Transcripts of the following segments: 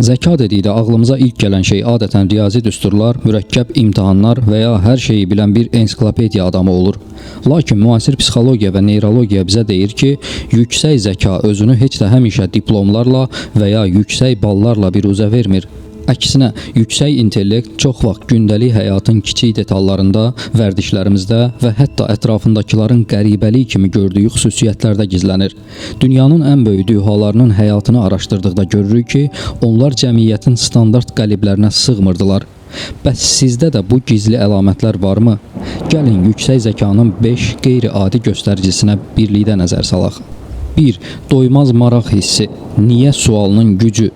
Zeka dedikdə ağlımıza ilk gələn şey adətən riyazi düsturlar, mürəkkəb imtahanlar və ya hər şeyi bilən bir ensiklopediya adamı olur. Lakin müasir psixologiya və neyrologiya bizə deyir ki, yüksək zəka özünü heç də həmişə diplomlarla və ya yüksək ballarla biruzə vermir. Əksinə, yüksək intellekt çox vaxt gündəlik həyatın kiçik detallarında, vərdişlərimizdə və hətta ətrafındakıların qəribəlik kimi gördüyü xüsusiyyətlərdə gizlənir. Dünyanın ən böyük dühalarının həyatını araşdırdıqda görürük ki, onlar cəmiyyətin standart qəliblərinə sığmırdılar. Bəs sizdə də bu gizli əlamətlər varmı? Gəlin yüksək zəkanın 5 qeyri-adi göstəricisine birlikdə nəzər salaq. 1. Doymaz maraq hissi. Niyə sualının gücü.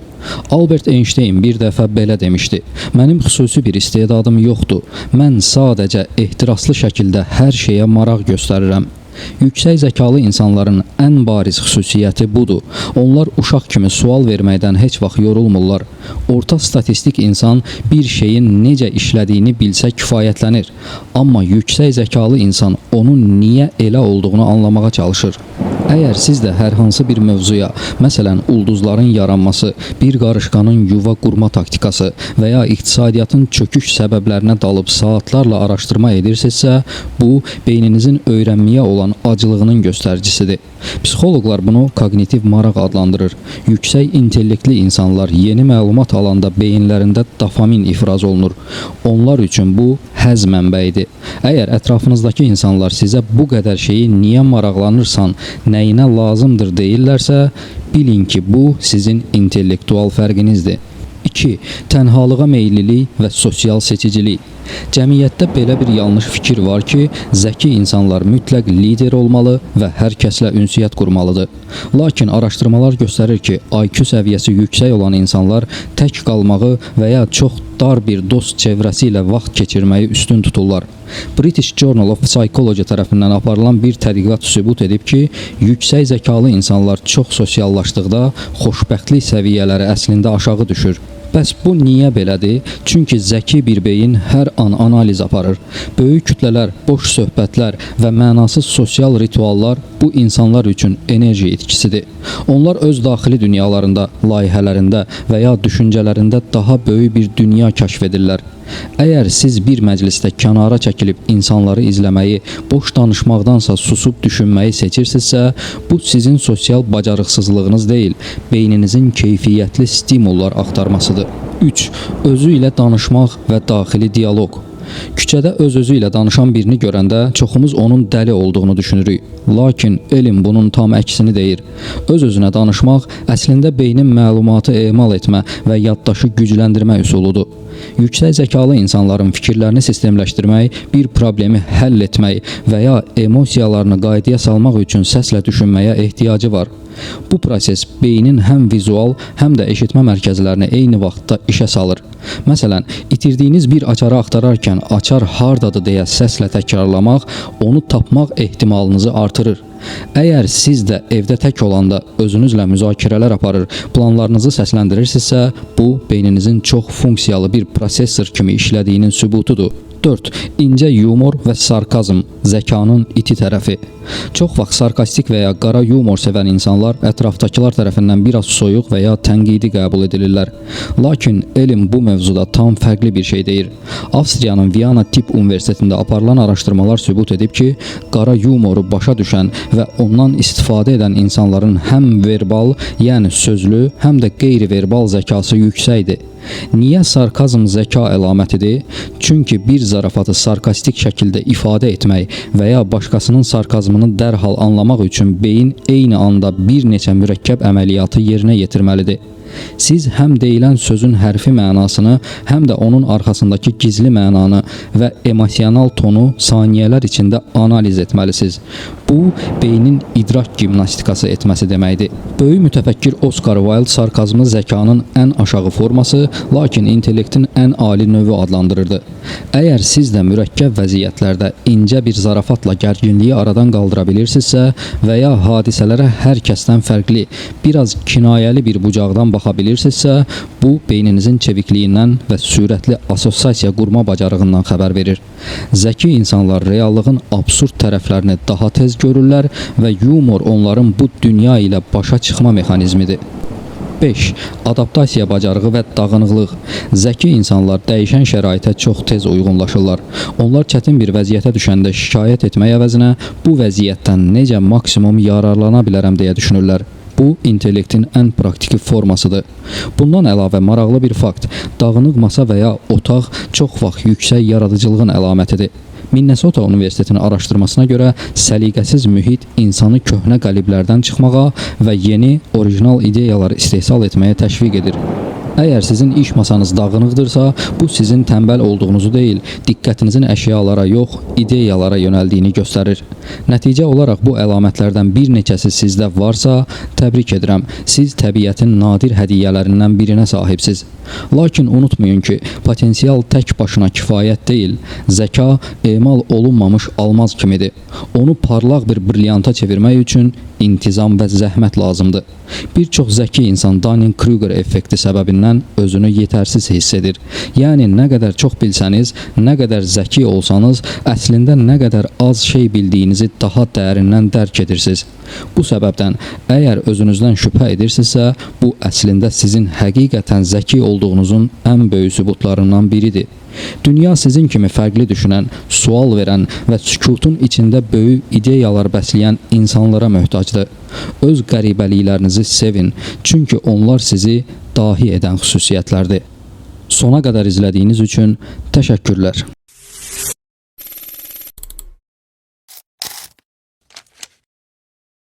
Albert Einstein bir dəfə belə demişdi: "Mənim xüsusi bir istedadım yoxdur. Mən sadəcə ehtiraslı şəkildə hər şeyə maraq göstərirəm." Yüksək zəkalı insanların ən bariz xüsusiyyəti budur. Onlar uşaq kimi sual verməkdən heç vaxt yorulmurlar. Orta statistik insan bir şeyin necə işlədiyini bilsə kifayətlənir. Amma yüksək zəkalı insan onun niyə elə olduğunu anlamağa çalışır. Əgər siz də hər hansı bir mövzuya, məsələn, ulduzların yaranması, bir qarışqanın yuva qurma taktikası və ya iqtisadiyyatın çöküş səbəblərinə dalıb saatlarla araşdırma edirsinizsə, bu beyninizin öyrənməyə olan acılığının göstəricisidir. Psixoloqlar bunu kognitiv maraq adlandırır. Yüksək intellektli insanlar yeni məlumat alanda beyinlərində dopamin ifraz olunur. Onlar üçün bu həzz mənbəyidir. Əgər ətrafınızdakı insanlar sizə bu qədər şeyi niyə maraqlanırsan, nəyinə lazımdır deyirlərsə, bilin ki, bu sizin intellektual fərqinizdir. 2. Tənhalığa meyillilik və sosial seçicilik. Cəmiyyətdə belə bir yanlış fikir var ki, zəki insanlar mütləq lider olmalı və hər kəslə ünsiyyət qurmalıdır. Lakin araşdırmalar göstərir ki, IQ səviyyəsi yüksək olan insanlar tək qalmağı və ya çox dar bir dost çevrəsi ilə vaxt keçirməyi üstün tuturlar. British Journal of Psychology tərəfindən aparılan bir tədqiqat sübut edib ki, yüksək zəkalı insanlar çox sosiallaşdıqda xoşbəxtlik səviyyələri əslində aşağı düşür. Bəs bu niyə belədir? Çünki zəki bir beyin hər an analiz aparır. Böyük kütlələr, boş söhbətlər və mənasız sosial rituallar bu insanlar üçün enerji itkisidir. Onlar öz daxili dünyalarında, layihələrində və ya düşüncələrində daha böyük bir dünya kəşf edirlər. Əgər siz bir məclisdə kənara çəkilib insanları izləməyi, boş danışmaqdansa susub düşünməyi seçirsinizsə, bu sizin sosial bacarıqsızlığınız deyil, beyninizin keyfiyyətli stimullar axtarmasıdır. 3. Özü ilə danışmaq və daxili dialoq. Küçədə öz-özü ilə danışan birini görəndə çoxumuz onun dəli olduğunu düşünürük. Lakin elm bunun tam əksini deyir. Öz-özünə danışmaq əslində beynin məlumatı emal etmə və yaddaşı gücləndirmə üsuludur. Yüksək zəkalı insanların fikirlərini sistemləşdirmək, bir problemi həll etmək və ya emosiyalarını qaydaya salmaq üçün səslə düşünməyə ehtiyacı var. Bu proses beynin həm vizual, həm də eşitmə mərkəzlərini eyni vaxtda işə salır. Məsələn, itirdiyiniz bir açarı axtararkən açar hardadır deyə səslə təkrarlamaq, onu tapmaq ehtimalınızı artırır. Əgər siz də evdə tək olanda özünüzlə müzakirələr aparır, planlarınızı səsləndirirsinizsə, bu beyninizin çox funksiyalı bir prosesor kimi işlədiyinin sübutudur. 4. İncə yumor və sarkazm, zəkanın iti tərəfi. Çox vaxt sarkastik və ya qara yumor sevən insanlar ətrafdakılar tərəfindən biraz soyuq və ya tənqidi qəbul edilirlər. Lakin elm bu mövzuda tam fərqli bir şey deyir. Avstriyanın Viyana Tip Universitetində aparılan araşdırmalar sübut edib ki, qara yumoru başa düşən və ondan istifadə edən insanların həm verbal, yəni sözlü, həm də qeyri-verbal zəkası yüksəkdir. Niyə sarkazm zəka əlamətidir? Çünki bir zarafatı sarkastik şəkildə ifadə etmək və ya başqasının sarkazmını dərhal anlamaq üçün beyin eyni anda bir neçə mürəkkəb əməliyyatı yerinə yetirməlidir. Siz həm deyilən sözün hərfi mənasını, həm də onun arxasındakı gizli mənanı və emosional tonu saniyələr içində analiz etməlisiniz. Bu, beynin idrak gimnastikası etməsi deməkdir. Böyük mütəfəkkir Oscar Wilde sarkazmı zəkanın ən aşağı forması, lakin intellektin ən ali növü adlandırırdı. Əgər siz də mürəkkəb vəziyyətlərdə incə bir zarafatla gərginliyi aradan qaldıra bilirsinizsə və ya hadisələrə hər kəsdən fərqli, biraz kinayəli bir bucaqdan baxa bilirsinizsə, bu beyninizin çevikliyindən və sürətli assosiasiya qurma bacarığından xəbər verir. Zəki insanlar reallığın absurd tərəflərini daha tez görürlər və yumor onların bu dünya ilə başa çıxma mexanizmidir. 5. Adaptasiya bacarığı və dağınıqlıq. Zəki insanlar dəyişən şəraitə çox tez uyğunlaşırlar. Onlar çətin bir vəziyyətə düşəndə şikayət etmək əvəzinə bu vəziyyətdən necə maksimum yararlana bilərəm deyə düşünürlər. Bu, intellektin ən praktiki formasıdır. Bundan əlavə maraqlı bir fakt, dağınıq masa və ya otaq çox vaxt yüksək yaradıcılığın əlamətidir. Minnesota Universitetinin araşdırmasına görə səliqəsiz mühit insanı köhnə qəliblərdən çıxmağa və yeni, orijinal ideyalar istehsal etməyə təşviq edir. Əgər sizin iş masanız dağınıqdırsa, bu sizin tənbəl olduğunuzu deyil, diqqətinizin əşyalara yox, ideyalara yönəldiyini göstərir. Nəticə olaraq bu əlamətlərdən bir neçəsi sizdə varsa, təbrik edirəm, siz təbiətin nadir hədiyyələrindən birinə sahibsiz. Lakin unutmayın ki, potensial tək başına kifayət deyil, zəka emal olunmamış almaz kimidir. Onu parlaq bir brilyanta çevirmək üçün intizam və zəhmət lazımdır. Bir çox zəki insan Dunning-Kruger effekti səbəbindən özünü yetərsiz hiss edir. Yəni nə qədər çox bilsəniz, nə qədər zəki olsanız, əslində nə qədər az şey bildiyinizi daha dərindən dərk edirsiniz. Bu səbəbdən əgər özünüzdən şübhə edirsinizsə, bu əslində sizin həqiqətən zəki olduğunuzun ən böyük sübutlarından biridir. Dünya sizin kimi fərqli düşünən, sual verən və sükutun içində böyük ideyalar bəsləyən insanlara möhtacdır. Öz qəribəliklərinizi sevin, çünki onlar sizi dahi edən xüsusiyyətlərdir. Sona qədər izlədiyiniz üçün təşəkkürlər.